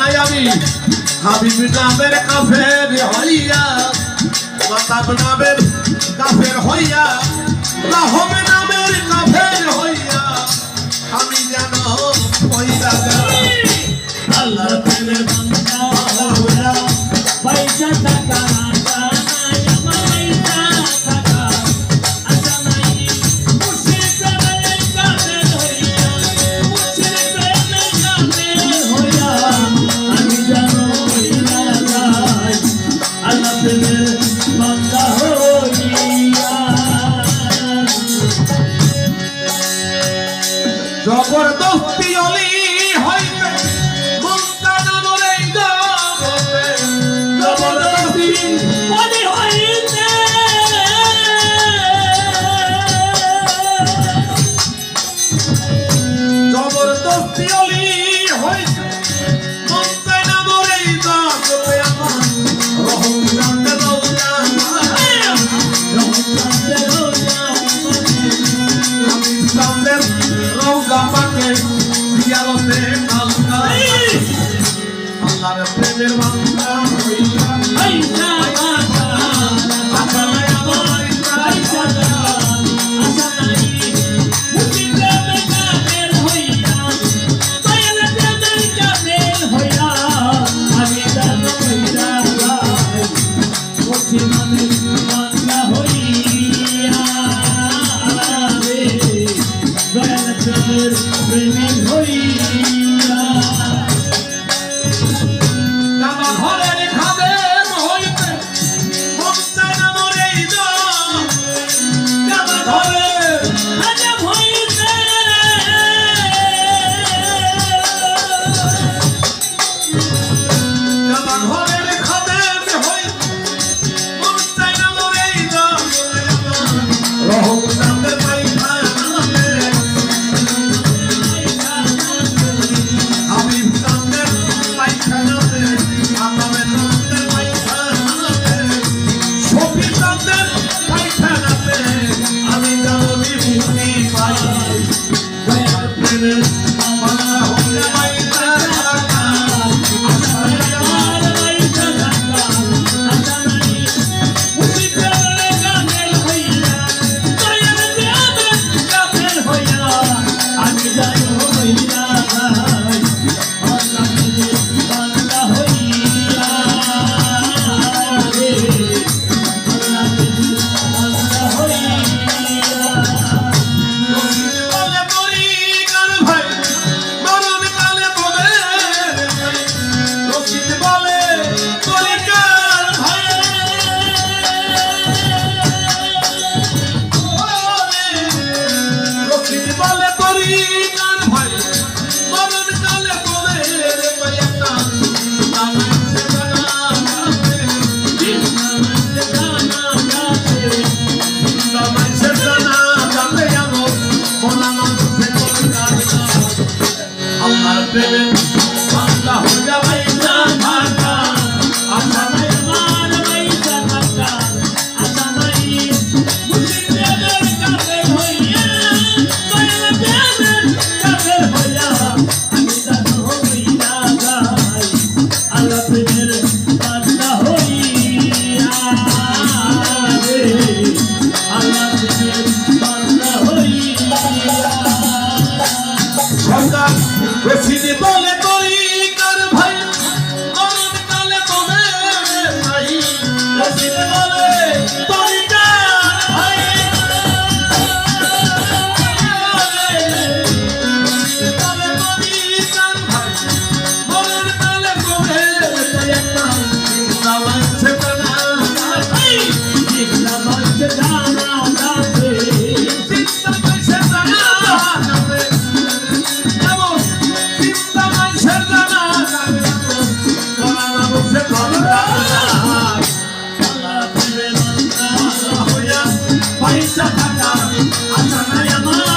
নাই আমি হাবিব নামের কাফের হইয়া মাতাব নামের কাফের হইয়া লাহব নামের কাফের হইয়া আমি যেন পয়দা আল্লাহর প্রেমের বান্দা হইয়া পয়সা টাকা জবরদস্তি অলি হইতে মুক্তা নামের এই জগতে জবরদস্তি অলি হইতে জবরদস্তি অলি হইতে মুক্তা নামের এই জগতে আমার রহম জানতে রওজা আমি সামনে রওজা পাকে জিয়ারতে আল্লাহ আল্লাহর প্রেমের বান্দা হইয়া পয়সা টাকা আশা নাই আমার পয়সা টাকা আশা নাই মুসিবতে কাফের হইয়া দয়ালতে কাফের হইয়া আমি দান হইয়া যাই মুসলমানের বান্দা হইয়া রে দয়ালতে প্রেমিক হইয়া কাবা ঘরের খাদেম হইতে মুক্তা নামের এই কাবা ঘরের খাদেম হইতে কাবা ঘরের খাদেম হইতে মুক্তা নামের এই রহম নামের পয়সা হাবিব নামের পয়সা নামের আমাদের নামের পয়সা নামের শফিক নামের পয়সা নামের আমি জানি মুক্তি পাই দয়ার প্রেমের বান্দা হইয়া পয়সা টাকা আশা নাই আমার পয়সা টাকা আশা নাই মুসিবতে কাফের হইয়া দয়ালতে কাফের হইয়া আমি জানি হইয়া যাই আল্লাহর বান্দা হইয়া রে আল্লাহর বান্দা হইয়া বলে মরি কার ভাই মরণ কালে বলে রশিদ বলে মরি কার ভাই রশিদ বলে মরি কার ভাই মরণ কালে বলে রে পয়সা নামে সে জানা নামে সে জানা জানে আমার মোলা মানুষে কলকার আল্লাহর প্রেমের বান্দা হইয়া পয়সা টাকা আশা নাই আমার পয়সা টাকা আশা নাই মুসিবতে কাফের হইয়া দয়ালতে কাফের হইয়া আমি দান হইয়া যাই আল্লাহর প্রেমের বান্দা হইয়া রে আল্লাহর প্রেমের বান্দা হইয়া সরকার রশিদ বলে তরিকার ভাই মরণ কালে তবে ভাই রশিদ বলে তরিকার ভাই রশিদ বলে তরিকার ভাই মরণ কালে তবে একটা নামাজ সে জানা ভাই নামাজ সে জানা যাবে চিন্তা পয়সা জানা যাবে যেমন চিন্তা পয়সা জানা যাবে কোরআন মুখে বলা আল্লাহ প্রেমের বান্দা হইয়া পয়সা টাকা আশা নাই আমার